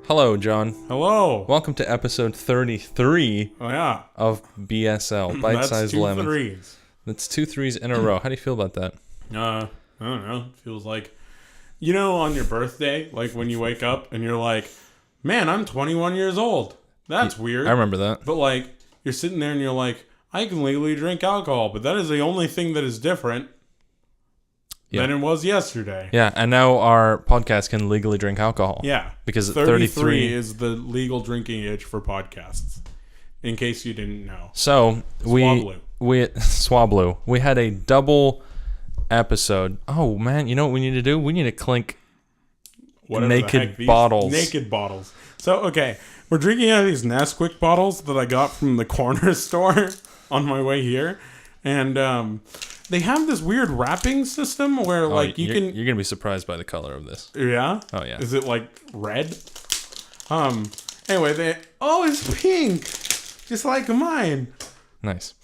Hello, John. Hello. Welcome to episode 33 of BSL, Bite-Sized Lemon. Threes. That's 2 threes in a row. How do you feel about that? I don't know. It feels like, on your birthday, like when you wake up and you're like, man, I'm 21 years old. That's weird. I remember that. But like, you're sitting there and you're like, I can legally drink alcohol, but that is the only thing that is different than it was yesterday. Yeah, and now our podcast can legally drink alcohol. Yeah. Because 33 is the legal drinking age for podcasts, in case you didn't know. So, Swablu. We had a double episode. Oh, man, you know what we need to do? We need to clink naked bottles. Naked bottles. So, okay, we're drinking out of these Nesquik bottles that I got from the corner store on my way here. And, they have this weird wrapping system where, you're going to be surprised by the color of this. Yeah? Oh, yeah. Is it, red? Anyway, it's pink! Just like mine. Nice.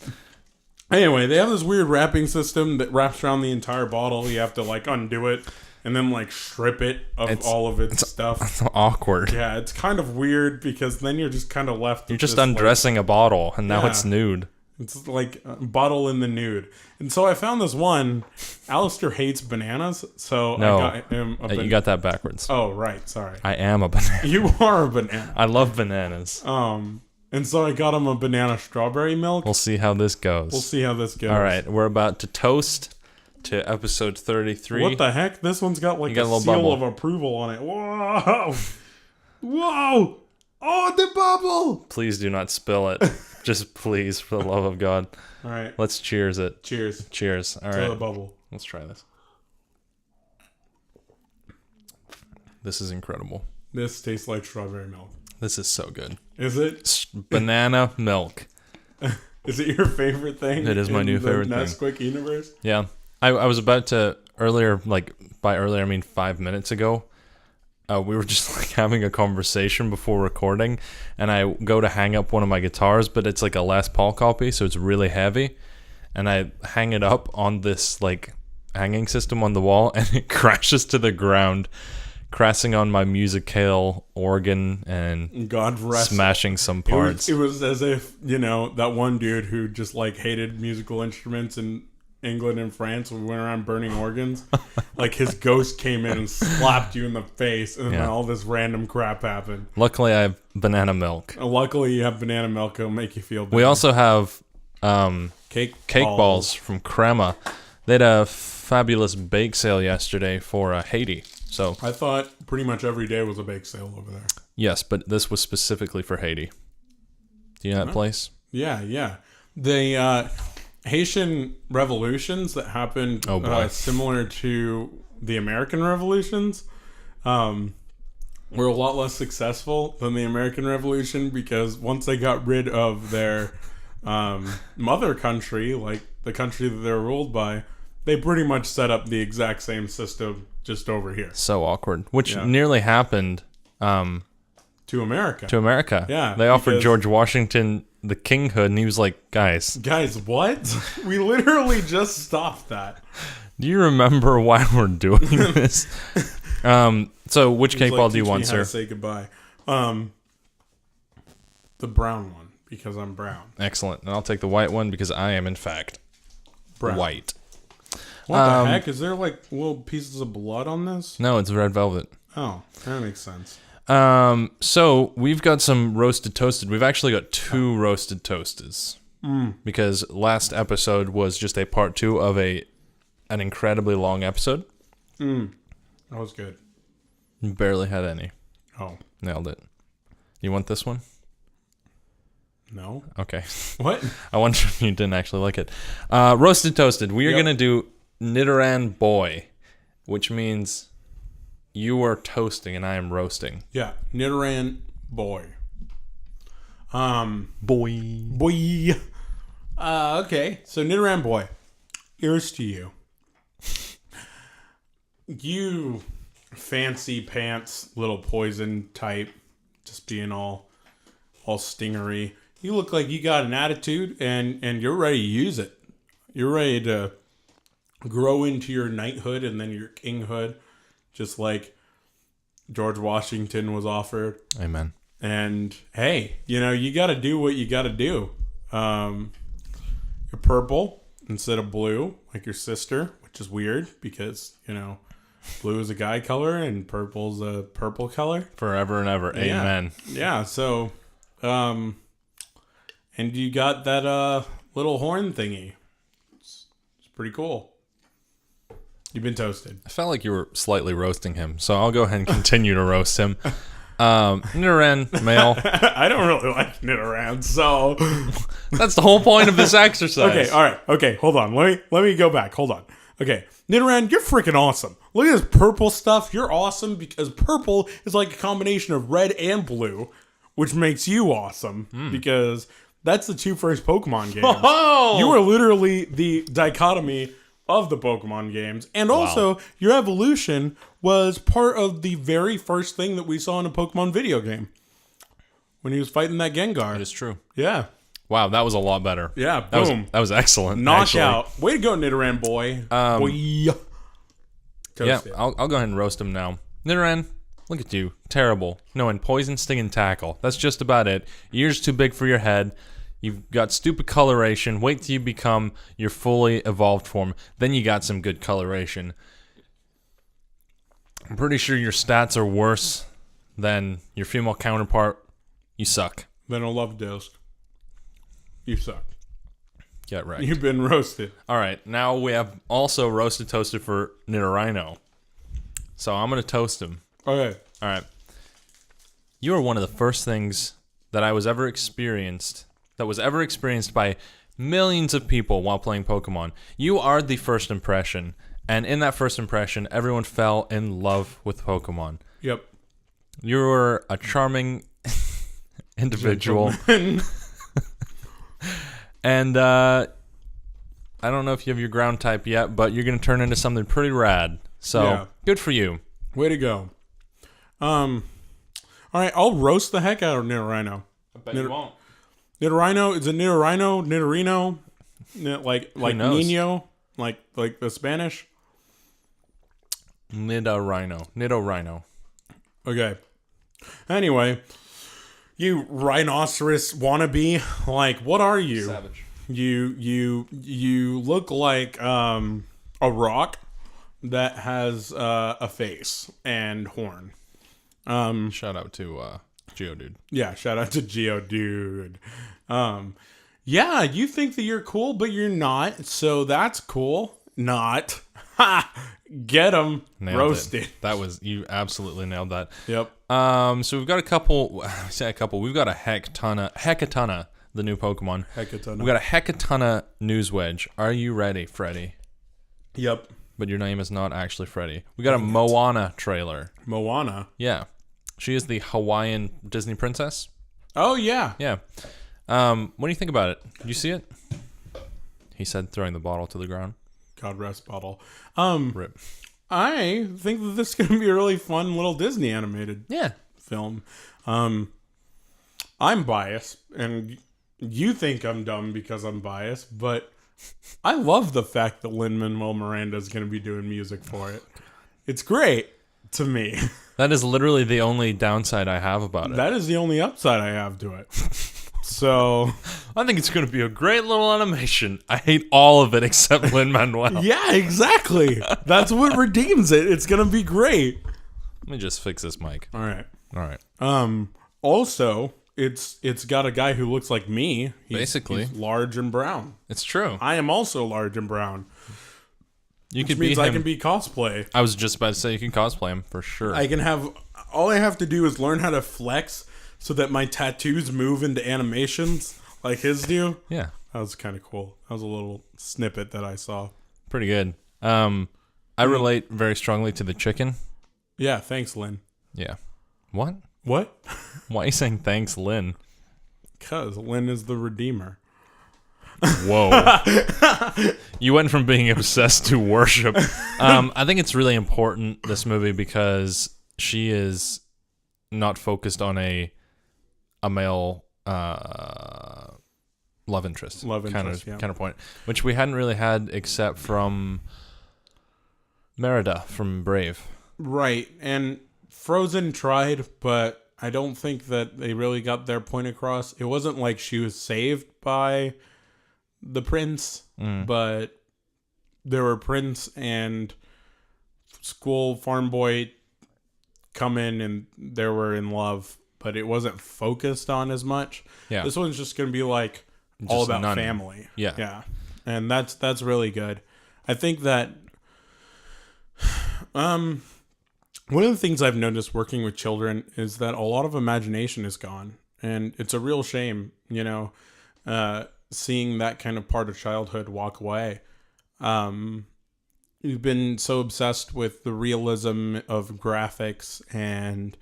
Anyway, they have this weird wrapping system that wraps around the entire bottle. You have to, undo it and then, strip it of all of its stuff. It's awkward. Yeah, it's kind of weird because then you're just kind of left. You're just undressing a bottle, and now it's nude. It's like a bottle in the nude. And so I found this one. Alistair hates bananas, so no, I got him a banana. You got that backwards. Oh, right. Sorry. I am a banana. You are a banana. I love bananas. And so I got him a banana strawberry milk. We'll see how this goes. All right. We're about to toast to episode 33. What the heck? This one's got a seal bubble of approval on it. Whoa! Whoa! Oh, the bubble! Please do not spill it. Just please, for the love of God. All right. Let's cheers it. Cheers. Cheers. All right. To the bubble. Let's try this. This is incredible. This tastes like strawberry milk. This is so good. Is it? Banana milk. Is it your favorite thing? It is my new favorite thing. Nesquik universe? Yeah. I was about to, earlier, by earlier I mean 5 minutes ago, we were just having a conversation before recording, and I go to hang up one of my guitars, but it's like a Les Paul copy, so it's really heavy, and I hang it up on this hanging system on the wall, and it crashes to the ground, crashing on my Musical organ and God rest smashing some parts. It was as if, that one dude who just hated musical instruments in England and France, we went around burning organs. His ghost came in and slapped you in the face, and then all this random crap happened. Luckily, I have banana milk. Luckily, you have banana milk. It'll make you feel better. We also have cake balls from Crema. They had a fabulous bake sale yesterday for Haiti. So I thought pretty much every day was a bake sale over there. Yes, but this was specifically for Haiti. Do you know that place? Yeah. The Haitian revolutions that happened similar to the American revolutions were a lot less successful than the American Revolution, because once they got rid of their mother country, the country that they were ruled by, they pretty much set up the exact same system just over here. So awkward. Which nearly happened to America. Yeah. They offered George Washington the kinghood, and he was like, guys, what? We literally just stopped that. Do you remember why we're doing this? So which cake ball do you want, sir? Say goodbye. The brown one, because I'm brown. Excellent. And I'll take the white one because I am, in fact, brown. White. What the heck? Is there little pieces of blood on this? No, it's red velvet. Oh, that makes sense. So we've got some roasted toasted. We've actually got 2 roasted toasters. because last episode was just a part 2 of an incredibly long episode. That was good. Barely had any. Oh. Nailed it. You want this one? No. Okay. What? I wonder if you didn't actually like it. Roasted Toasted. We are going to do Nidoran Boy, which means you are toasting and I am roasting. Yeah. Nidoran Boy. Boy. Okay. So Nidoran Boy. Here's to you. You fancy pants little poison type, just being all stingery. You look like you got an attitude and you're ready to use it. You're ready to grow into your knighthood and then your kinghood, just like George Washington was offered. Amen. And hey, you got to do what you got to do. You're purple instead of blue, like your sister, which is weird because, blue is a guy color and purple's a purple color. Forever and ever. Amen. Yeah. So, and you got that little horn thingy. It's pretty cool. You've been toasted. I felt like you were slightly roasting him, so I'll go ahead and continue to roast him. Nidoran, male. I don't really like Nidoran, so that's the whole point of this exercise. Okay, all right. Okay, hold on. Let me go back. Hold on. Okay, Nidoran, you're freaking awesome. Look at this purple stuff. You're awesome because purple is like a combination of red and blue, which makes you awesome because that's the 2 first Pokemon games. Oh! You are literally the dichotomy of the Pokemon games. And also, your evolution was part of the very first thing that we saw in a Pokemon video game. When he was fighting that Gengar. That is true. Yeah. Wow, that was a lot better. Yeah, boom. That was excellent. Knockout. Actually. Way to go, Nidoran boy. Boy. Yeah, I'll go ahead and roast him now. Nidoran, look at you. Terrible. Knowing poison, sting, and tackle. That's just about it. Ears too big for your head. You've got stupid coloration. Wait till you become your fully evolved form. Then you got some good coloration. I'm pretty sure your stats are worse than your female counterpart. You suck. Then I'll love disc. You suck. Get right. You've been roasted. All right. Now we have also roasted toasted for Nidorino. So I'm going to toast him. Okay. All right. You are one of the first things that was ever experienced by millions of people while playing Pokemon. You are the first impression. And in that first impression, everyone fell in love with Pokemon. Yep. You were a charming individual. And I don't know if you have your ground type yet, but you're going to turn into something pretty rad. So, Good for you. Way to go. All right, I'll roast the heck out of Nidorino. I bet you won't. Nidorino, is it Nidorino? Like Nino? Like the Spanish? Nidorino. Okay. Anyway, you rhinoceros wannabe, like what are you? Savage. You look like a rock that has a face and horn. Shout out to Geodude. Yeah, shout out to Geodude. Yeah, you think that you're cool, but you're not. So that's cool. Not. Ha! Get him. Roasted. You absolutely nailed that. Yep. So we've got a couple. I say a couple. We've got a heck-a-ton, the new Pokemon. Heck-a-ton. We've got a heck-a-ton news Wedge. Are you ready, Freddy? Yep. But your name is not actually Freddy. We got a Moana trailer. Moana? Yeah. She is the Hawaiian Disney princess. Oh, yeah. Yeah. What do you think about it? Did you see it? He said, throwing the bottle to the ground. God rest bottle. Rip. I think that this is going to be a really fun little Disney animated film. I'm biased, and you think I'm dumb because I'm biased, but I love the fact that Lin-Manuel Miranda is going to be doing music for it. It's great to me. That is literally the only downside I have about it. That is the only upside I have to it. So I think it's going to be a great little animation. I hate all of it except Lin-Manuel. Yeah, exactly. That's what redeems it. It's going to be great. Let me just fix this mic. All right. All right. Also, it's got a guy who looks like me. He's large and brown. It's true. I am also large and brown. You Which could means be him. I can be cosplay. I was just about to say you can cosplay him for sure. All I have to do is learn how to flex so that my tattoos move into animations like his do. Yeah. That was kind of cool. That was a little snippet that I saw. Pretty good. I relate very strongly to the chicken. Yeah, thanks, Lynn. Yeah. What? What? Why are you saying thanks, Lynn? Because Lynn is the redeemer. Whoa. You went from being obsessed to worship. I think it's really important, this movie, because she is not focused on a male love interest. Counterpoint, which we hadn't really had except from Merida from Brave. Right, and Frozen tried, but I don't think that they really got their point across. It wasn't like she was saved by the prince, but there were prince and school farm boy come in and they were in love, but it wasn't focused on as much. Yeah. This one's just going to be like all just about family. Yeah. Yeah. And that's really good. I think that one of the things I've noticed working with children is that a lot of imagination is gone, and it's a real shame, seeing that kind of part of childhood walk away. We've been so obsessed with the realism of graphics and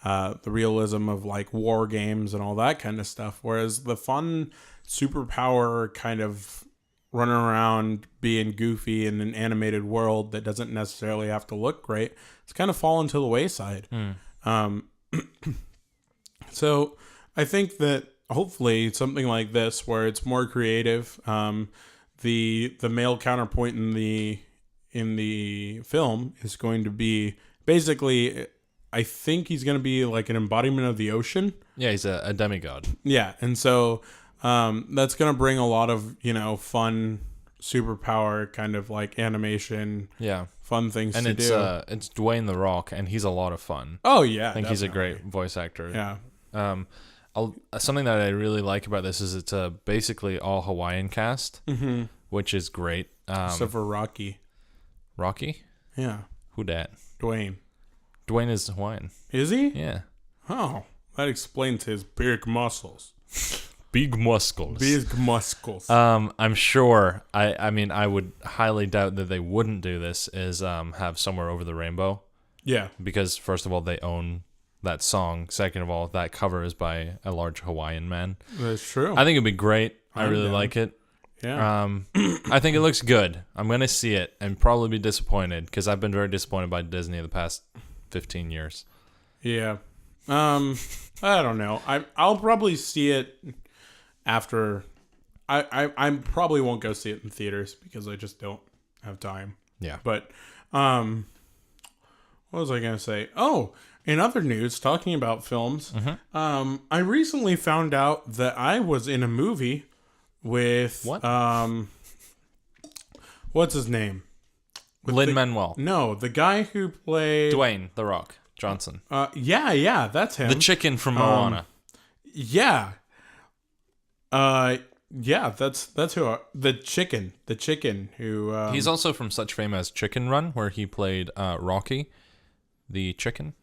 the realism of like war games and all that kind of stuff, whereas the fun superpower kind of running around being goofy in an animated world that doesn't necessarily have to look great, it's kind of fallen to the wayside. So I think that hopefully something like this, where it's more creative, the male counterpoint in the film is going to be basically, I think he's going to be like an embodiment of the ocean. Yeah, he's a demigod. Yeah, and so that's going to bring a lot of, fun superpower kind of like animation. Yeah. Fun things to do. And it's Dwayne The Rock, and he's a lot of fun. Oh, yeah. I think he's a great voice actor. Yeah. Something that I really like about this is it's a basically all Hawaiian cast, which is great. Except for Rocky. Rocky? Yeah. Who dat? Dwayne. Dwayne is Hawaiian. Is he? Yeah. Oh, that explains his big muscles. Big muscles. Big muscles. I'm sure. I mean, I would highly doubt that they wouldn't do this. Is have Somewhere Over the Rainbow. Yeah. Because first of all, they own that song. Second of all, that cover is by a large Hawaiian man. That's true. I think it'd be great. I really like it. Yeah. I think it looks good. I'm gonna see it and probably be disappointed because I've been very disappointed by Disney the past 15 years. Yeah. I don't know. I'll probably see it after. I probably won't go see it in theaters because I just don't have time. Yeah. But what was I gonna say? Oh, in other news, talking about films, I recently found out that I was in a movie with what's his name? Lin-Manuel. No, the guy who played Dwayne The Rock Johnson. Yeah, that's him. The chicken from Moana. Yeah. Yeah, that's who the chicken who he's also from such fame as Chicken Run, where he played Rocky, the chicken.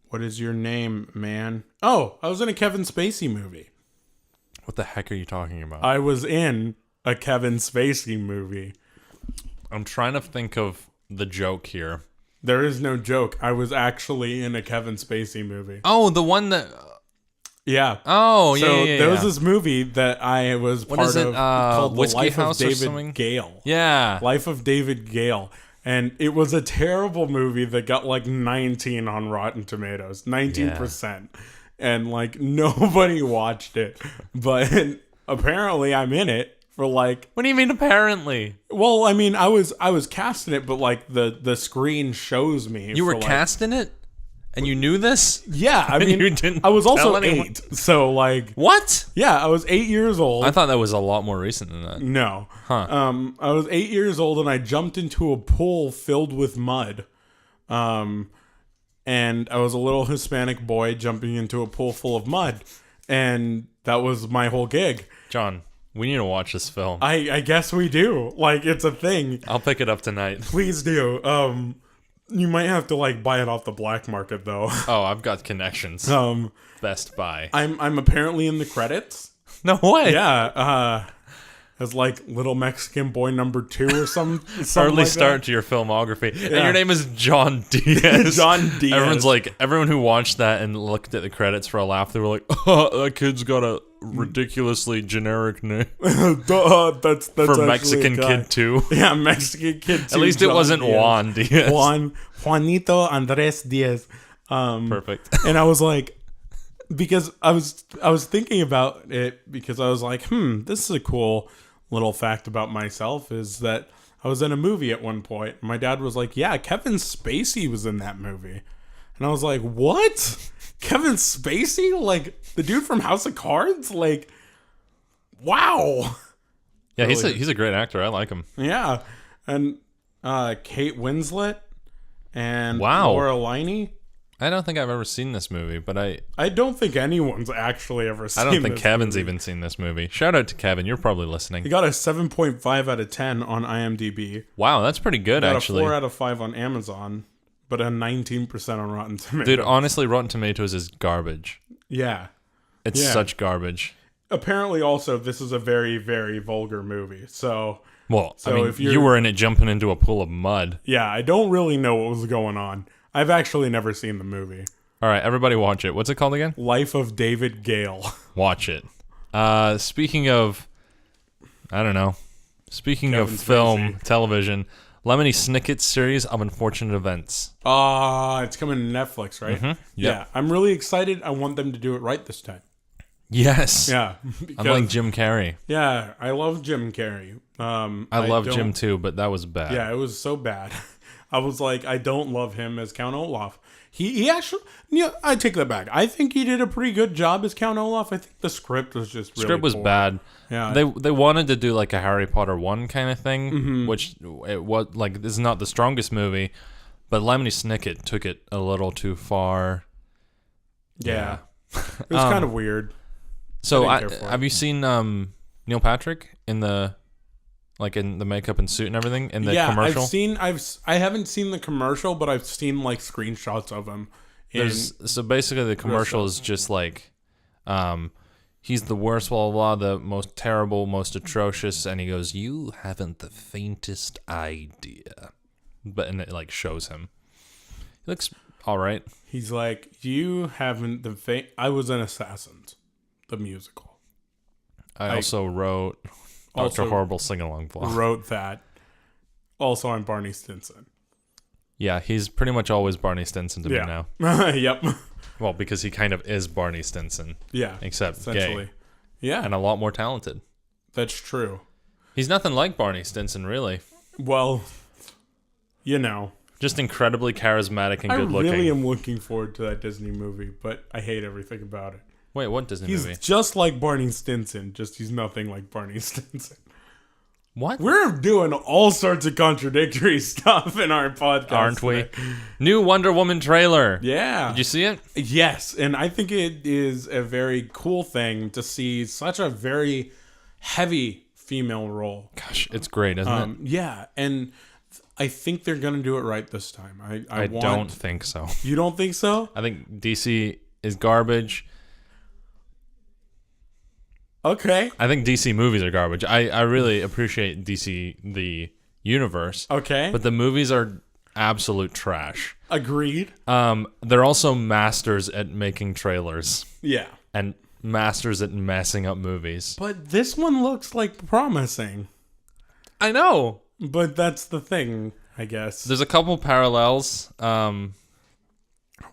What is your name, man? Oh, I was in a Kevin Spacey movie. What the heck are you talking about? I was in a Kevin Spacey movie. I'm trying to think of the joke here. There is no joke. I was actually in a Kevin Spacey movie. Oh, the one that... Yeah. Oh, so yeah. There was this movie that I was part of called The Life House of David Gale. Yeah. Life of David Gale. And it was a terrible movie that got like 19 on Rotten Tomatoes. 19%. Yeah. And like nobody watched it. But apparently I'm in it for like... What do you mean apparently? Well, I mean, I was casting it, but like the screen shows me. You were casting it? And you knew this? Yeah, I mean, you didn't I was also 8, so like... What? Yeah, I was 8 years old. I thought that was a lot more recent than that. No. Huh. I was 8 years old and I jumped into a pool filled with mud. and I was a little Hispanic boy jumping into a pool full of mud, and that was my whole gig. John, we need to watch this film. I guess we do. Like, it's a thing. I'll pick it up tonight. Please do. You might have to like buy it off the black market though. Oh, I've got connections. Best Buy. I'm apparently in the credits. No way. Yeah. As like little Mexican boy number 2 or something. Early like start to your filmography. Yeah. And your name is John Diaz. John Diaz. Everyone who watched that and looked at the credits for a laugh, they were like, oh, that kid's got a ridiculously generic name. That's for Mexican Kid 2. Yeah, Mexican Kid 2. At least it wasn't Diaz. Juan Diaz. Juanito Andres Diaz. Perfect. And I was like, because I was thinking about it because I was like, this is a cool little fact about myself is that I was in a movie at one point. My dad was like, yeah, Kevin Spacey was in that movie. And I was like, what? Kevin Spacey? Like, the dude from House of Cards? Like, wow. Yeah, really. He's a great actor. I like him. Yeah. And Kate Winslet and Laura Linney. I don't think I've ever seen this movie, but I don't think anyone's actually ever seen this. I don't think Kevin's even seen this movie. Shout out to Kevin. You're probably listening. He got a 7.5 out of 10 on IMDb. Wow, that's pretty good, actually. Got a 4 out of 5 on Amazon, but a 19% on Rotten Tomatoes. Dude, honestly, Rotten Tomatoes is garbage. Yeah. It's such garbage. Apparently, also, this is a very, very vulgar movie, so... Well, I mean, if you were in it jumping into a pool of mud. Yeah, I don't really know what was going on. I've actually never seen the movie. All right, everybody watch it. What's it called again? Life of David Gale. Watch it. Speaking of, I don't know. Speaking Kevin of film, Spacey. Television, Lemony Snicket's series of unfortunate events. It's coming to Netflix, right? Mm-hmm. Yep. Yeah, I'm really excited. I want them to do it right this time. Yes. Yeah. Unlike Jim Carrey. Yeah, I love Jim Carrey. I love Jim too, but that was bad. Yeah, it was so bad. I was like, I don't love him as Count Olaf. He actually, I take that back. I think he did a pretty good job as Count Olaf. I think the script was just really script was poor. bad. Yeah, they wanted to do like a Harry Potter 1 kind of thing, which it was like this is not the strongest movie, but Lemony Snicket took it a little too far. Yeah. It was kind of weird. So have you seen Neil Patrick in the makeup and suit and everything in the commercial? I haven't seen the commercial, but I've seen like screenshots of him. So basically the commercial is just like, he's the worst, blah, blah, blah, the most terrible, most atrocious, and he goes, you haven't the faintest idea. And it like shows him. He looks all right. He's like, you haven't the I was an Assassins, the musical. I also wrote Dr. Horrible sing-along vlog. Wrote that. Also on Barney Stinson. Yeah, he's pretty much always Barney Stinson to me now. Yep. Well, because he kind of is Barney Stinson. Yeah. Except essentially. Gay. Yeah. And a lot more talented. That's true. He's nothing like Barney Stinson, really. Well, just incredibly charismatic and good-looking. I really am looking forward to that Disney movie, but I hate everything about it. Wait, what Disney movie? He's just like Barney Stinson, just he's nothing like Barney Stinson. What? We're doing all sorts of contradictory stuff in our podcast, aren't we? New Wonder Woman trailer. Yeah. Did you see it? Yes, and I think it is a very cool thing to see such a very heavy female role. Gosh, it's great, isn't it? Yeah, and I think they're going to do it right this time. I don't think so. You don't think so? I think DC is garbage. Okay. I think DC movies are garbage. I really appreciate DC, the universe. Okay. But the movies are absolute trash. Agreed. They're also masters at making trailers. Yeah. And masters at messing up movies. But this one looks like promising. I know. But that's the thing, I guess. There's a couple parallels. What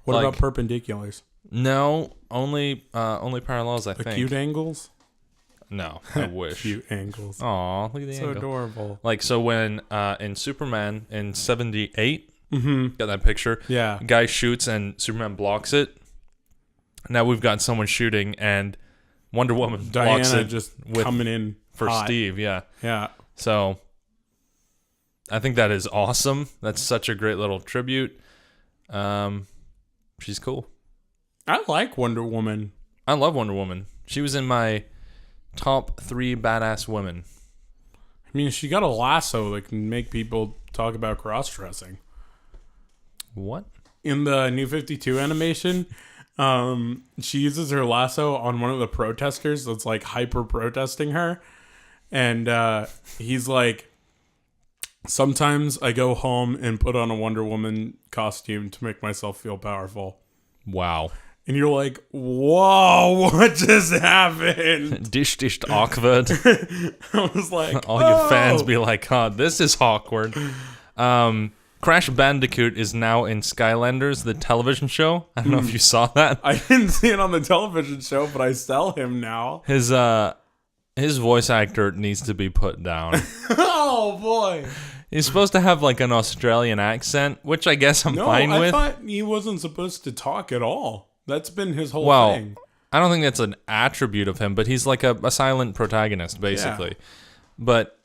about perpendiculars? No, only parallels, I think. Acute angles? No, I wish. Cute angles. Aw, look at the so angle. Adorable. Like, so when in Superman in 78, got that picture? Yeah. Guy shoots and Superman blocks it. Now we've got someone shooting and Wonder Woman blocks Diana it just coming in for hot. Steve, yeah. Yeah. So I think that is awesome. That's such a great little tribute. She's cool. I like Wonder Woman. I love Wonder Woman. She was in my top 3 badass women. I mean, she got a lasso that can make people talk about cross-dressing. What? In the New 52 animation, she uses her lasso on one of the protesters that's like hyper protesting her. And he's like, sometimes I go home and put on a Wonder Woman costume to make myself feel powerful. Wow. And you're like, whoa, what just happened? Dish awkward. I was like, all your fans be like, oh, this is awkward. Crash Bandicoot is now in Skylanders, the television show. I don't know if you saw that. I didn't see it on the television show, but I sell him now. His voice actor needs to be put down. Oh, boy. He's supposed to have like an Australian accent, which I guess I'm fine with. I thought he wasn't supposed to talk at all. That's been his whole thing. I don't think that's an attribute of him, but he's like a silent protagonist, basically. Yeah. But,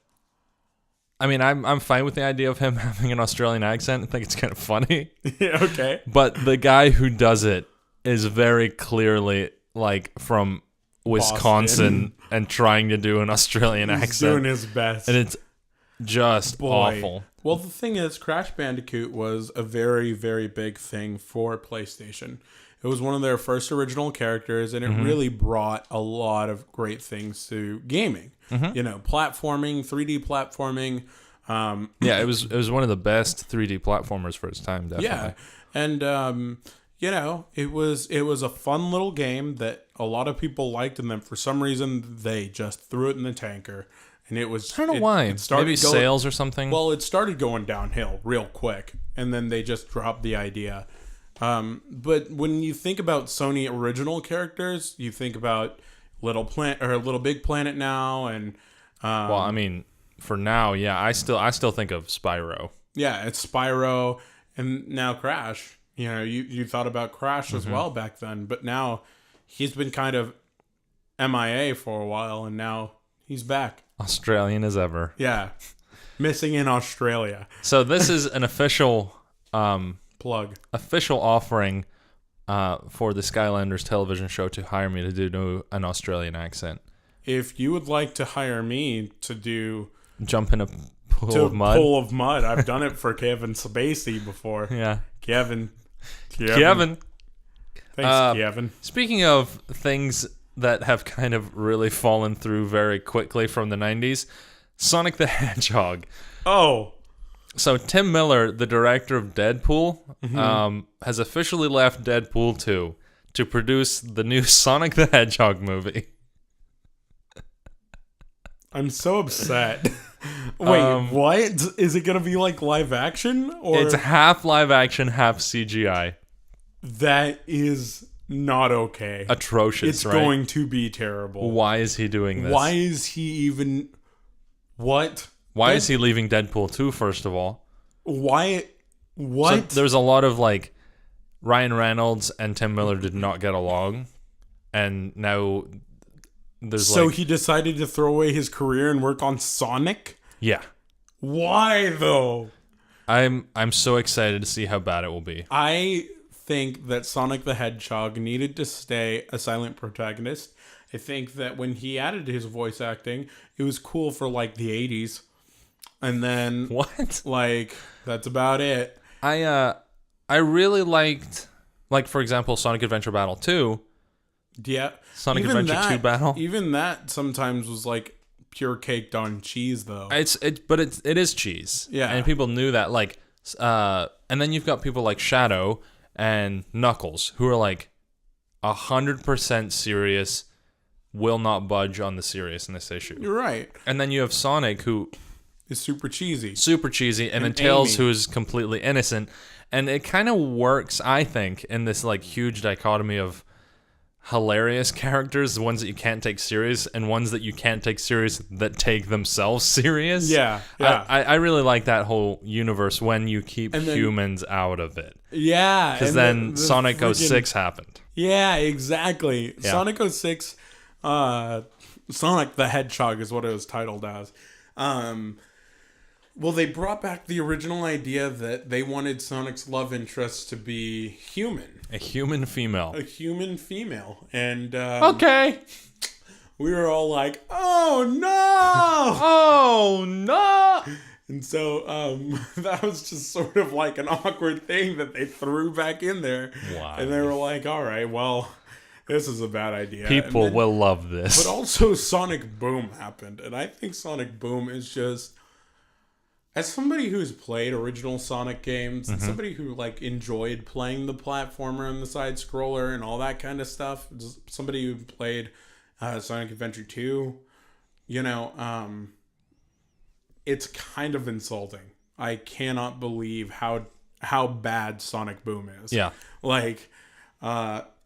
I mean, I'm fine with the idea of him having an Australian accent. I think it's kind of funny. Yeah, okay. But the guy who does it is very clearly like from Wisconsin and trying to do an Australian accent. He's doing his best. And it's just awful. Well, the thing is, Crash Bandicoot was a very, very big thing for PlayStation. It was one of their first original characters, and it really brought a lot of great things to gaming. You know, platforming, 3D platforming. Yeah, it was one of the best 3D platformers for its time, definitely. Yeah, and you know, it was a fun little game that a lot of people liked, and then for some reason they just threw it in the tanker. And it was... I don't know why. Maybe sales or something? Well, it started going downhill real quick. And then they just dropped the idea. But when you think about Sony original characters, you think about Little Big Planet now. And well, I mean, for now, yeah. I still think of Spyro. Yeah, it's Spyro. And now Crash. You know, you thought about Crash as well back then. But now he's been kind of MIA for a while. And now he's back. Australian as ever. Yeah. Missing in Australia. So this is an official plug. Official offering for the Skylanders television show to hire me to do an Australian accent. If you would like to hire me to do... Jump in a pool of mud. I've done it for Kevin Spacey before. Yeah. Kevin. Thanks, Kevin. Speaking of things that have kind of really fallen through very quickly from the 90s. Sonic the Hedgehog. Oh. So Tim Miller, the director of Deadpool, has officially left Deadpool 2 to produce the new Sonic the Hedgehog movie. I'm so upset. Wait, what? Is it going to be like live action? Or it's half live action, half CGI. That is... not okay. Atrocious, it's going to be terrible. Why is he doing this? Why is he even... What? Why is he leaving Deadpool 2, first of all? Why? What? So there's a lot of, like, Ryan Reynolds and Tim Miller did not get along. And now there's, so he decided to throw away his career and work on Sonic? Yeah. Why, though? I'm so excited to see how bad it will be. I think that Sonic the Hedgehog needed to stay a silent protagonist. I think that when he added his voice acting, it was cool for like the 80s. And then what? Like that's about it. I really liked, like, for example, Sonic Adventure Battle 2. Yeah. Sonic Adventure 2 Battle. Even that sometimes was like pure caked on cheese though. But it is cheese. Yeah. And people knew that, like, and then you've got people like Shadow and Knuckles, who are like 100% serious, will not budge on the seriousness issue. You're right. And then you have Sonic, who is super cheesy, and then Tails, who is completely innocent. And it kind of works, I think, in this like huge dichotomy of hilarious characters, the ones that you can't take serious, and ones that you can't take serious that take themselves serious. Yeah. I really like that whole universe when you keep humans out of it. Yeah. Because then Sonic 06 happened. Yeah, exactly. Yeah. Sonic 06, Sonic the Hedgehog is what it was titled as. Well, they brought back the original idea that they wanted Sonic's love interest to be human. A human female. A human female. And okay. We were all like, oh no! Oh no! And so that was just sort of like an awkward thing that they threw back in there. Wow. And they were like, all right, well, this is a bad idea. People will love this. But also Sonic Boom happened. And I think Sonic Boom is just, as somebody who's played original Sonic games, and somebody who like enjoyed playing the platformer and the side scroller and all that kind of stuff, somebody who played Sonic Adventure 2, you know, it's kind of insulting. I cannot believe how bad Sonic Boom is. Yeah. Like,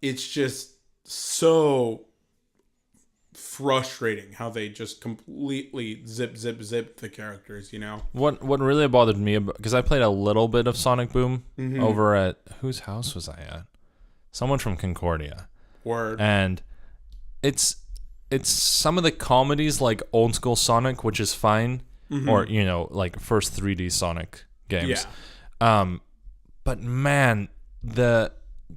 it's just so frustrating how they just completely zip the characters, you know? What really bothered me, because I played a little bit of Sonic Boom over at, whose house was I at? Someone from Concordia. Word. And it's some of the comedies like old school Sonic, which is fine, or you know, like first 3D Sonic games. Yeah. But man,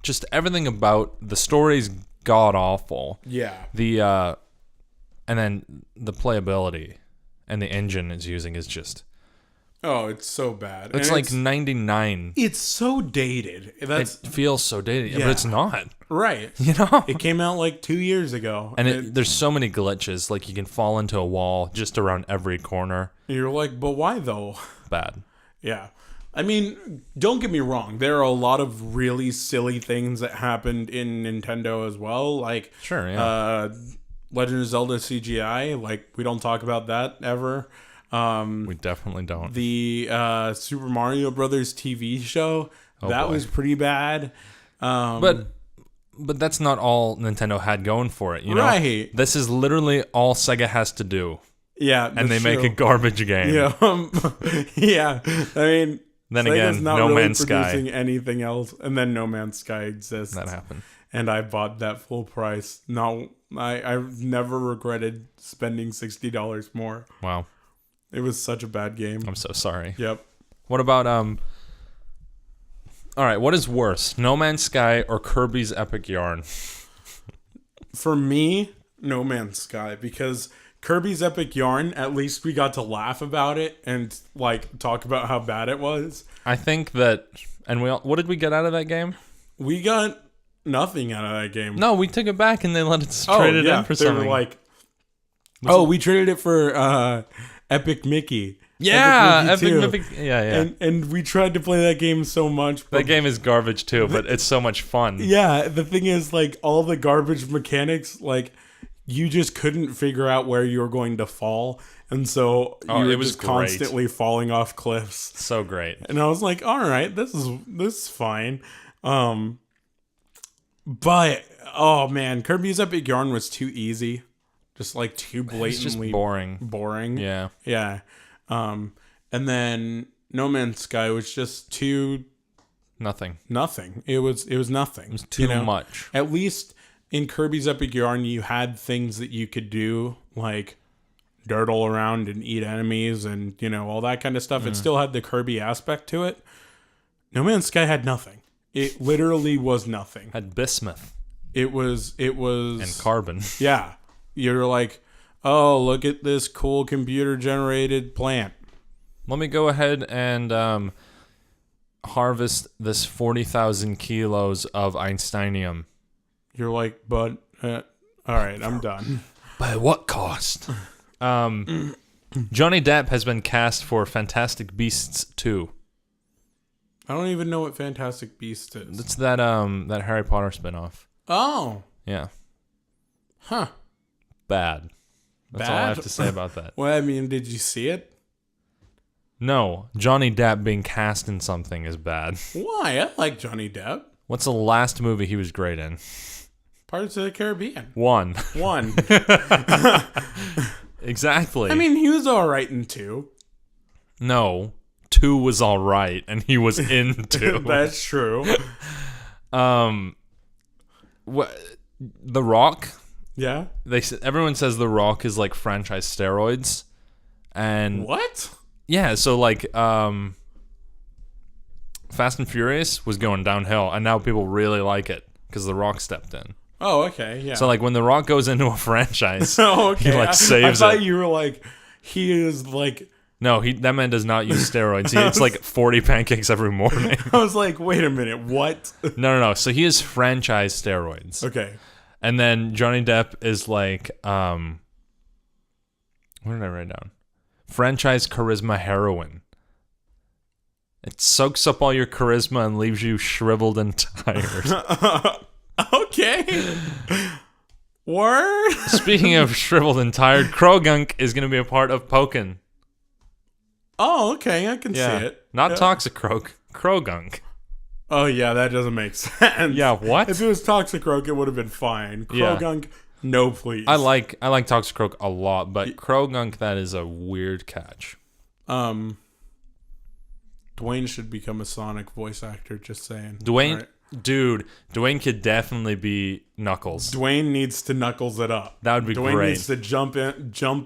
just everything about the story's god awful. Yeah. And then the playability and the engine it's using is just. Oh, it's so bad. It's like 99. It's so dated. It feels so dated, but it's not. Right. You know? It came out like 2 years ago. And there's so many glitches. Like you can fall into a wall just around every corner. You're like, but why though? Bad. Yeah. I mean, don't get me wrong. There are a lot of really silly things that happened in Nintendo as well. Like, sure, yeah. Legend of Zelda CGI. Like, we don't talk about that ever. We definitely don't. The Super Mario Brothers TV show, that was pretty bad. But that's not all Nintendo had going for it, you know? Right. This is literally all Sega has to do. Yeah, and they make a garbage game. Yeah, yeah. I mean, then Sega's again, not No really Man's Sky. Producing anything else, and then No Man's Sky exists. That happened, and I bought that full price. No, I've never regretted spending $60 more. Wow. It was such a bad game. I'm so sorry. Yep. What about all right, what is worse, No Man's Sky or Kirby's Epic Yarn? For me, No Man's Sky, because Kirby's Epic Yarn, at least we got to laugh about it and like talk about how bad it was. I think that, and what did we get out of that game? We got nothing out of that game. No, we took it back and they let us trade it in for something. They were like, we traded it for Epic Mickey. Yeah, Epic Mickey. Yeah. And we tried to play that game so much. That game is garbage too, but it's so much fun. Yeah, the thing is, like, all the garbage mechanics, like, you just couldn't figure out where you were going to fall. And so you were just constantly falling off cliffs. So great. And I was like, all right, this is fine. But, oh man, Kirby's Epic Yarn was too easy. Just like too blatantly boring. Yeah. Yeah. And then No Man's Sky was just too nothing. It was nothing. It was too much. At least in Kirby's Epic Yarn, you had things that you could do, like dirtle around and eat enemies and, you know, all that kind of stuff. It still had the Kirby aspect to it. No Man's Sky had nothing. It literally was nothing. Had bismuth. It was and carbon. Yeah. You're like, oh, look at this cool computer-generated plant. Let me go ahead and harvest this 40,000 kilos of Einsteinium. You're like, but, all right, I'm done. By what cost? Johnny Depp has been cast for Fantastic Beasts 2. I don't even know what Fantastic Beasts is. It's that Harry Potter spinoff. Oh. Yeah. Huh. Bad. That's all I have to say about that. Well, I mean, did you see it? No. Johnny Depp being cast in something is bad. Why? I like Johnny Depp. What's the last movie he was great in? Pirates of the Caribbean. One. Exactly. I mean, he was all right in 2. No. 2 was all right, and he was in 2. That's true. What? The Rock? Yeah. Everyone says The Rock is like franchise steroids, and what? Yeah, so like Fast and Furious was going downhill, and now people really like it because The Rock stepped in. Oh, okay, yeah. So like when The Rock goes into a franchise, oh, okay. he like saves I thought it. you were like, he is like. No, that man does not use steroids. He eats like 40 pancakes every morning. I was like, wait a minute, what? No. So he is franchise steroids. Okay. And then Johnny Depp is like, what did I write down? Franchise charisma heroin. It soaks up all your charisma and leaves you shriveled and tired. Okay. Word? Speaking of shriveled and tired, Krogunk is going to be a part of Pokken. Oh, okay. I can see it. Not Toxic Krogunk. Oh, yeah. That doesn't make sense. Yeah, what? If it was Toxic Croak, it would have been fine. Krogunk, no, please. I like Toxic Croak a lot, but Krogunk, that is a weird catch. Dwayne should become a Sonic voice actor, just saying. Dwayne could definitely be Knuckles. Dwayne needs to Knuckles it up. That would be Dwayne great. needs to jump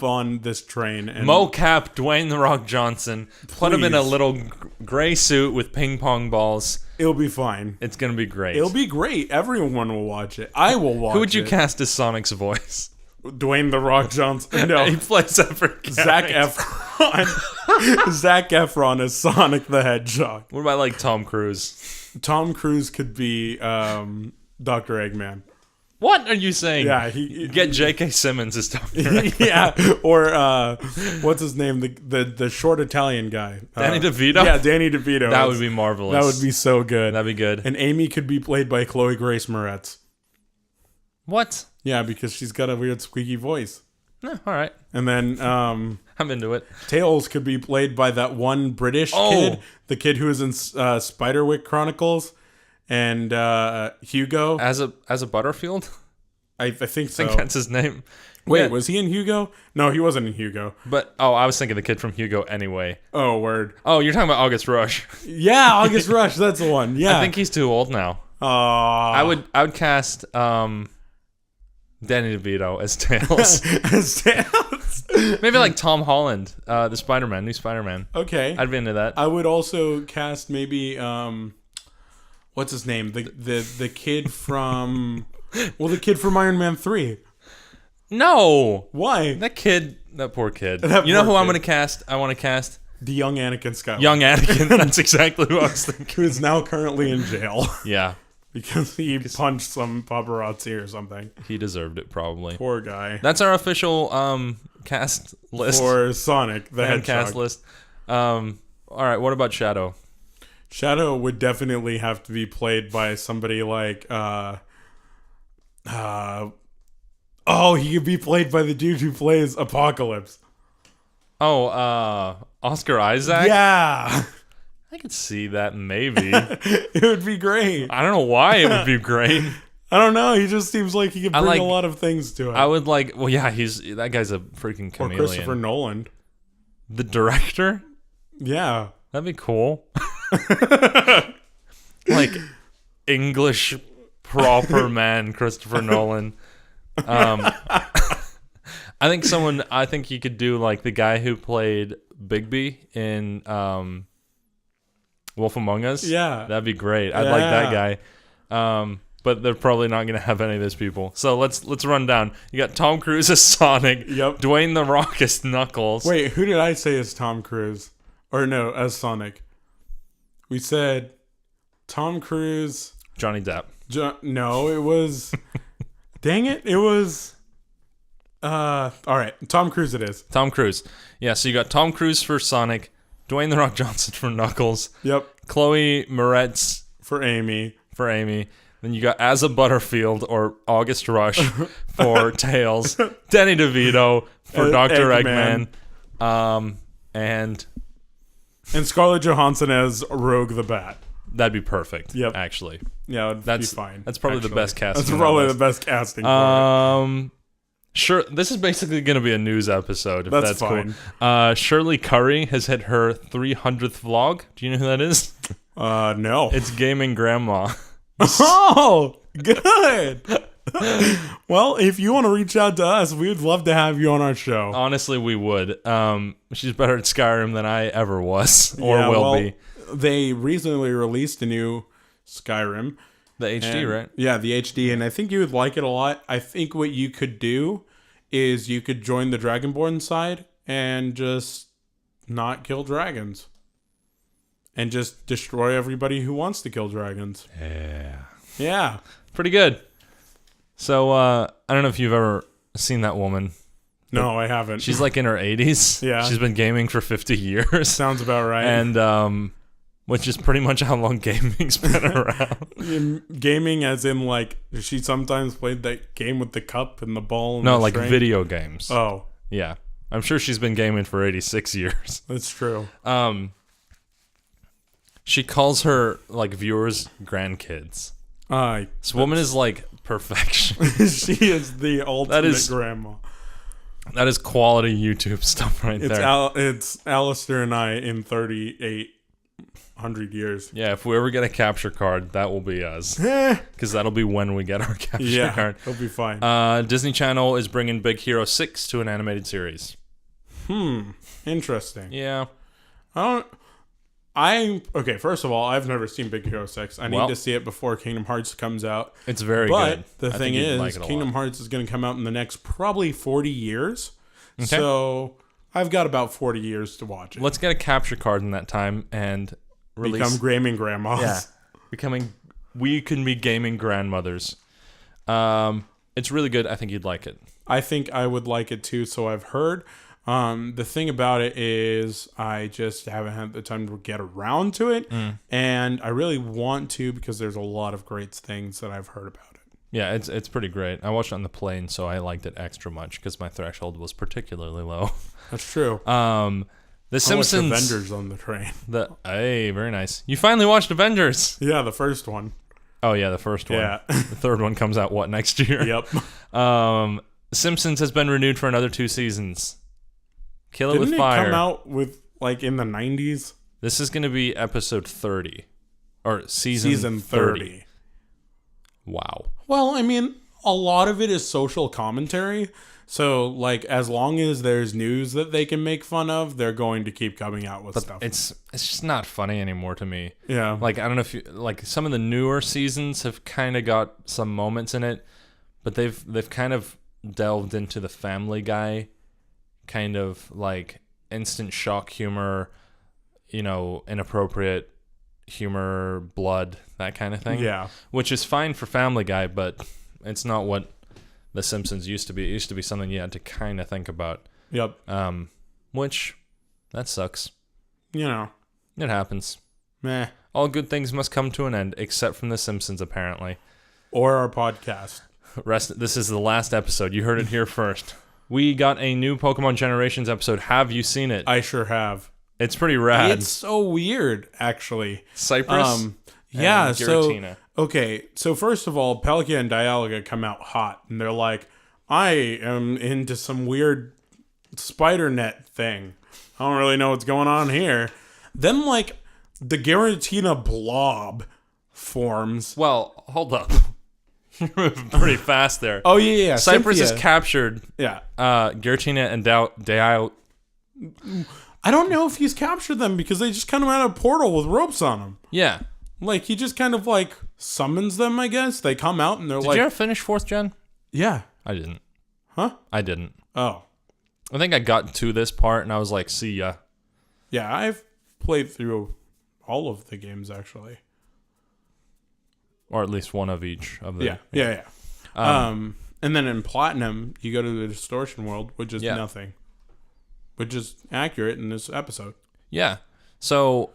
on this train. And Mocap Dwayne The Rock Johnson. Put him in a little gray suit with ping pong balls. It'll be fine. It's going to be great. It'll be great. Everyone will watch it. I will watch it. Who would you cast as Sonic's voice? Dwayne The Rock Johnson. No. He plays every character. Zac Efron. Zac Efron as Sonic the Hedgehog. What about like Tom Cruise? Tom Cruise could be Dr. Eggman. What are you saying? Yeah, get J.K. Simmons as Dr. Eggman. Yeah, or what's his name? The short Italian guy. Danny DeVito? Yeah, Danny DeVito. That would be marvelous. That would be so good. That'd be good. And Amy could be played by Chloe Grace Moretz. What? Yeah, because she's got a weird squeaky voice. All right. And then I'm into it. Tails could be played by that one British kid, the kid who was in Spiderwick Chronicles, and Hugo. As a Butterfield? I think so. I think that's his name. Wait, was he in Hugo? No, he wasn't in Hugo. But I was thinking the kid from Hugo anyway. Oh, word. Oh, you're talking about August Rush. Yeah, August Rush. That's the one. Yeah, I think he's too old now. I would cast Danny DeVito as Tails. As Tails. Maybe like Tom Holland, the Spider-Man, new Spider-Man. Okay, I'd be into that. I would also cast maybe what's his name? The kid from the kid from Iron Man 3. No. Why? That poor kid. I'm going to cast? I want to cast the young Anakin Skywalker. Young Anakin. That's exactly what I was thinking. Who is now currently in jail. Yeah. Because he punched some paparazzi or something. He deserved it, probably. Poor guy. That's our official cast list. For Sonic the Hedgehog. Cast list. All right, what about Shadow? Shadow would definitely have to be played by somebody like... he could be played by the dude who plays Apocalypse. Oh, Oscar Isaac? Yeah. I could see that maybe. It would be great. I don't know why it would be great. I don't know. He just seems like he could bring a lot of things to it. I would like... Well, yeah, that guy's a freaking chameleon. Or Christopher Nolan. The director? Yeah. That'd be cool. Like, English proper man Christopher Nolan. I think you could do like the guy who played Bigby in Wolf Among Us. Yeah. That'd be great. I'd like that guy. But they're probably not going to have any of those people. So let's run down. You got Tom Cruise as Sonic. Yep. Dwayne The Rock as Knuckles. Wait, who did I say as Tom Cruise? Or no, as Sonic. We said Tom Cruise. Johnny Depp. No, it was... Dang it. It was... all right. Tom Cruise it is. Tom Cruise. Yeah, so you got Tom Cruise for Sonic. Dwayne The Rock Johnson for Knuckles. Yep. Chloe Moretz for Amy. Then you got Asa Butterfield or August Rush for Tails. Danny DeVito for Dr. Eggman. And Scarlett Johansson as Rogue the Bat. That'd be perfect. Yep. Actually. Yeah, that's be fine. That's probably the best casting. That's probably the best casting. Sure, this is basically going to be a news episode. If that's fine. Cool. Shirley Curry has hit her 300th vlog. Do you know who that is? No. It's Gaming Grandma. Oh, good. Well, if you want to reach out to us, we would love to have you on our show. Honestly, we would. She's better at Skyrim than I ever was or will be. They recently released a new Skyrim. The HD, right? Yeah, the HD, and I think you would like it a lot. I think what you could do is you could join the Dragonborn side and just not kill dragons. And just destroy everybody who wants to kill dragons. Yeah. Pretty good. So, I don't know if you've ever seen that woman. No, I haven't. She's like in her 80s. Yeah. She's been gaming for 50 years. Sounds about right. And, which is pretty much how long gaming's been around. Gaming as in, like, she sometimes played that game with the cup and the ball and no, the like string? video games. Oh. Yeah. I'm sure she's been gaming for 86 years. That's true. She calls her, like, viewers grandkids. This woman is, like, perfection. She is the ultimate grandma. That is quality YouTube stuff right there. It's Alistair and I in 3,800 years. Yeah, if we ever get a capture card, that will be us. Because that'll be when we get our capture card. It'll be fine. Disney Channel is bringing Big Hero 6 to an animated series. Interesting. Yeah. Okay, first of all, I've never seen Big Hero 6. I need to see it before Kingdom Hearts comes out. It's very good. But the thing is, Kingdom Hearts is going to come out in the next probably 40 years. Okay. So I've got about 40 years to watch it. Let's get a capture card in that time and become gaming grandmas. Yeah. We can be gaming grandmothers. It's really good. I think you'd like it. I think I would like it too, so I've heard. The thing about it is I just haven't had the time to get around to it. And I really want to because there's a lot of great things that I've heard about it. Yeah, it's pretty great. I watched it on the plane, so I liked it extra much because my threshold was particularly low. That's true. The Simpsons. Avengers on the train. Hey, very nice. You finally watched Avengers. Yeah, the first one. Oh, yeah, the first one. Yeah. The third one comes out, next year? Yep. Simpsons has been renewed for another 2 seasons. Kill It With Didn't Fire. It come out with like in the 90s? This is going to be episode 30 or season 30. Wow. Well, I mean, a lot of it is social commentary. So, like, as long as there's news that they can make fun of, they're going to keep coming out with stuff. It's just not funny anymore to me. Yeah. Like, I don't know if some of the newer seasons have kind of got some moments in it, but they've kind of delved into the Family Guy kind of like instant shock humor, inappropriate humor, blood, that kind of thing. Yeah. Which is fine for Family Guy, but it's not what The Simpsons used to be. It used to be something you had to kind of think about. Yep. Which, that sucks. It happens. Meh. All good things must come to an end, except from The Simpsons, apparently. Or our podcast. This is the last episode. You heard it here first. We got a new Pokemon Generations episode. Have you seen it? I sure have. It's pretty rad. It's so weird, actually. Cypress? Yeah, Giratina. So first of all, Palkia and Dialga come out hot, and they're like, I am into some weird spider net thing. I don't really know what's going on here. Then, like, the Giratina blob forms. Well, hold up. You're moving pretty fast there. Oh, yeah. Cypress is captured. Yeah. Giratina and Dialga. I don't know if he's captured them because they just kind of had a portal with ropes on them. Yeah. Like, he just kind of, like, summons them, I guess. They come out and they're Did you ever finish 4th gen? Yeah. I didn't. Huh? I didn't. Oh. I think I got to this part and I was like, see ya. Yeah, I've played through all of the games, actually. Or at least one of each of them. Yeah. And then in Platinum, you go to the Distortion World, which is nothing. Which is accurate in this episode. Yeah. So,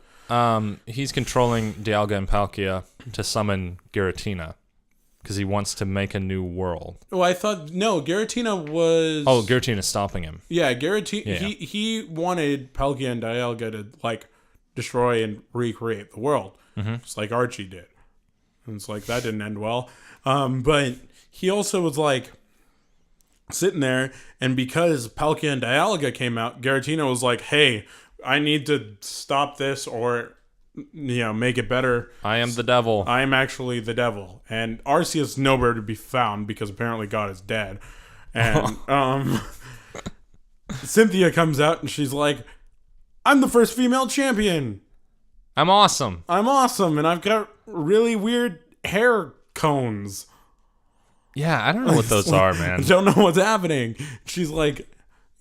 he's controlling Dialga and Palkia to summon Giratina. Because he wants to make a new world. Oh, I thought... No, Giratina was... Oh, Giratina's stopping him. Yeah, Giratina... Yeah. He wanted Palkia and Dialga to, like, destroy and recreate the world. Mm-hmm. Just like Archie did. And it's like, that didn't end well. But he also was, like, sitting there, and because Palkia and Dialga came out, Giratina was like, hey, I need to stop this or make it better. I am the devil. I am actually the devil. And Arceus is nowhere to be found because apparently God is dead. And Cynthia comes out and she's like, I'm the first female champion. I'm awesome. And I've got really weird hair cones. Yeah, I don't know what those are, man. I don't know what's happening. She's like,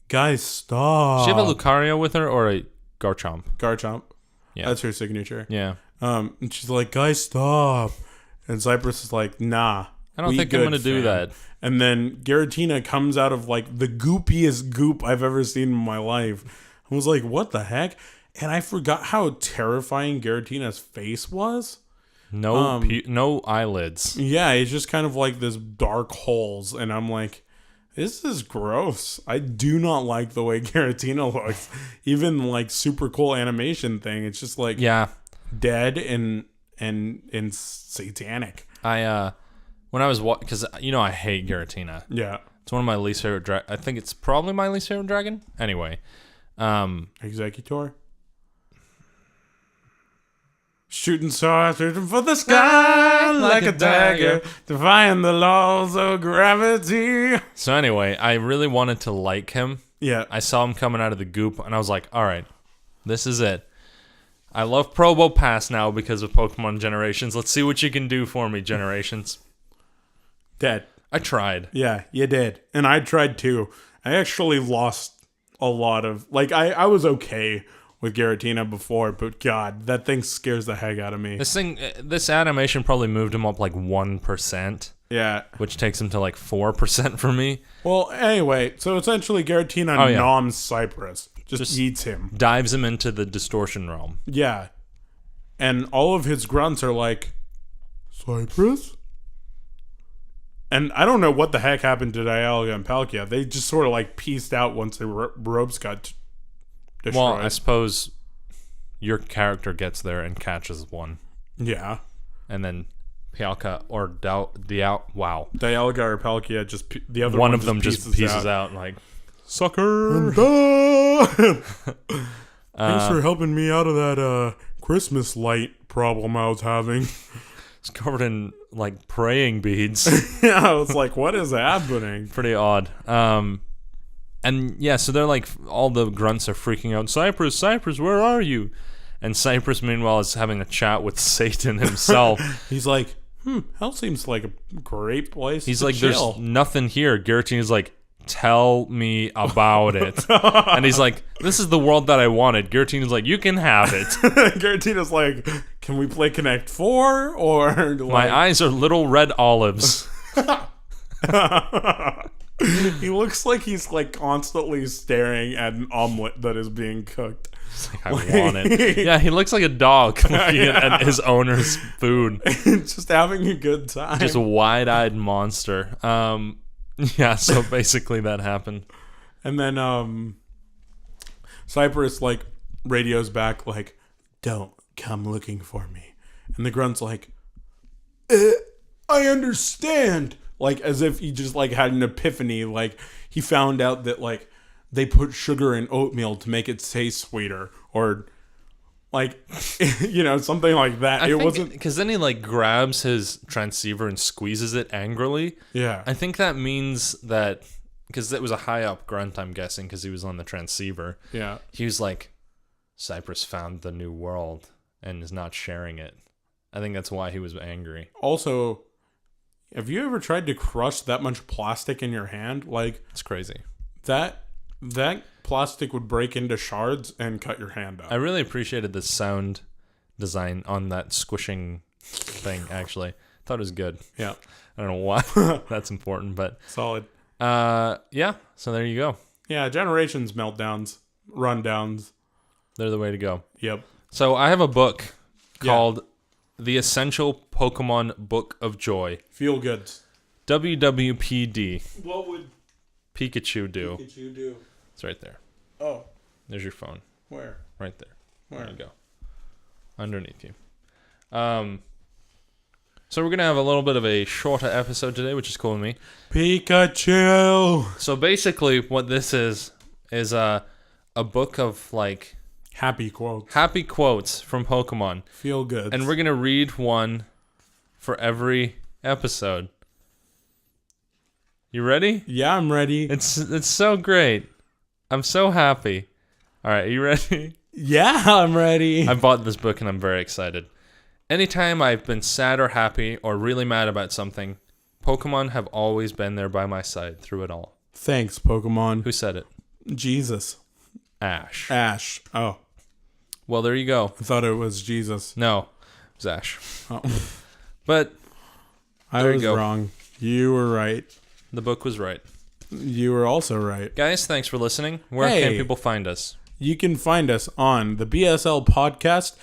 guys, stop. Does she have a Lucario with her or a Garchomp? Garchomp. Yeah. That's her signature. Yeah. And she's like, guys, stop. And Cypress is like, nah. I don't think I'm going to do that. And then Giratina comes out of like the goopiest goop I've ever seen in my life. I was like, what the heck? And I forgot how terrifying Giratina's face was. No eyelids. Yeah, it's just kind of like this dark holes. And I'm like, this is gross. I do not like the way Giratina looks. Even like super cool animation thing. It's just like dead and satanic. When I was because I hate Giratina. Yeah, it's one of my least favorite. I think it's probably my least favorite dragon. Anyway, Executor. Shooting stars, shooting for the sky like a dagger, defying the laws of gravity. So anyway, I really wanted to like him. Yeah. I saw him coming out of the goop, and I was like, all right, this is it. I love Probo Pass now because of Pokemon Generations. Let's see what you can do for me, Generations. Dead. I tried. Yeah, you did. And I tried too. I actually lost a lot of... Like, I was okay with Giratina before, but God, that thing scares the heck out of me. This animation probably moved him up like 1%. Yeah. Which takes him to like 4% for me. Well, anyway, so essentially Giratina noms Cypress. Just eats him. Dives him into the distortion realm. Yeah. And all of his grunts are like, Cypress? And I don't know what the heck happened to Dialga and Palkia. They just sort of like pieced out once the ropes got destroyed. Well, I suppose your character gets there and catches one. Yeah. And then Palkia or Dialga or Palkia just the other one of them just pieces out like sucker. Thanks for helping me out of that Christmas light problem I was having. It's covered in like praying beads. Yeah, I was like, what is happening? Pretty odd. And yeah, so they're like, all the grunts are freaking out. Cypress, where are you? And Cypress, meanwhile, is having a chat with Satan himself. He's like, hell seems like a great place. He's like, chill. There's nothing here. Giratina's like, tell me about it. And he's like, this is the world that I wanted. Giratina's like, you can have it. Giratina's like, can we play Connect 4? Or like... My eyes are little red olives. He looks like he's like constantly staring at an omelet that is being cooked. Like, I want it. Yeah, he looks like a dog looking at his owner's food. Just having a good time. Just a wide-eyed monster. Yeah, so basically that happened. And then Cypress like radios back like, don't come looking for me. And the grunt's like, I understand. Like as if he just like had an epiphany. Like he found out that like they put sugar in oatmeal to make it taste sweeter, or like something like that. It wasn't because then he like grabs his transceiver and squeezes it angrily. Yeah, I think that means that because it was a high up grunt, I'm guessing, because he was on the transceiver. Yeah, he was like, Cypress found the new world and is not sharing it. I think that's why he was angry. Also, have you ever tried to crush that much plastic in your hand? Like, it's crazy. That plastic would break into shards and cut your hand up. I really appreciated the sound design on that squishing thing, actually. Thought it was good. Yeah. I don't know why that's important, but... Solid. Yeah, so there you go. Yeah, Generations meltdowns, rundowns. They're the way to go. Yep. So I have a book called The Essential Pokemon Book of Joy. Feel good. WWPD. What would Pikachu do? It's right there. Oh. There's your phone. Where? Right there. Where? There you go. Underneath you. So we're going to have a little bit of a shorter episode today, which is cool with me. Pikachu! So basically what this is a book of like Happy quotes. Happy quotes from Pokemon. Feel good. And we're going to read one for every episode. You ready? Yeah, I'm ready. It's so great. I'm so happy. All right, are you ready? Yeah, I'm ready. I bought this book and I'm very excited. Anytime I've been sad or happy or really mad about something, Pokemon have always been there by my side through it all. Thanks, Pokemon. Who said it? Jesus. Ash. Ash. Oh. Well, there you go. I thought it was Jesus. No, it was Ash. Oh. But I was wrong. You were right. The book was right. You were also right. Guys, thanks for listening. Where can people find us? You can find us on the BSL podcast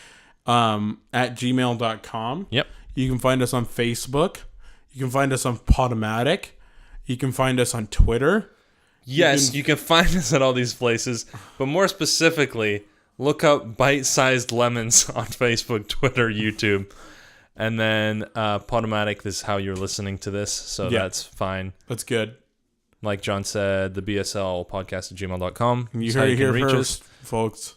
at gmail.com. Yep. You can find us on Facebook. You can find us on Podomatic. You can find us on Twitter. Yes, you can find us at all these places. But more specifically, look up Bite-Sized Lemons on Facebook, Twitter, YouTube. And then Podomatic is how you're listening to this. So that's fine. That's good. Like John said, the BSL podcast at gmail.com. You heard it here first, folks.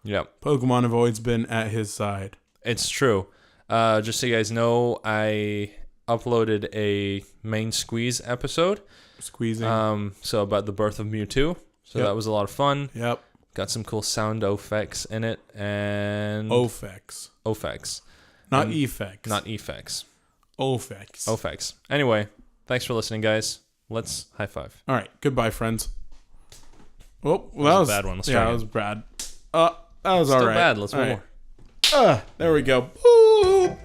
Yep. Pokemon have always been at his side. It's true. Just so you guys know, I uploaded a main squeeze episode. Squeezing. So about the birth of Mewtwo. So that was a lot of fun. Yep. Got some cool sound effects in it. And Ofex. Not effects. Not effects. Ofex. Anyway, thanks for listening, guys. Let's high five. All right. Goodbye, friends. Oh, well, that was a bad one. That was bad. That was all right. Still bad. Let's move more. There we go. Boop.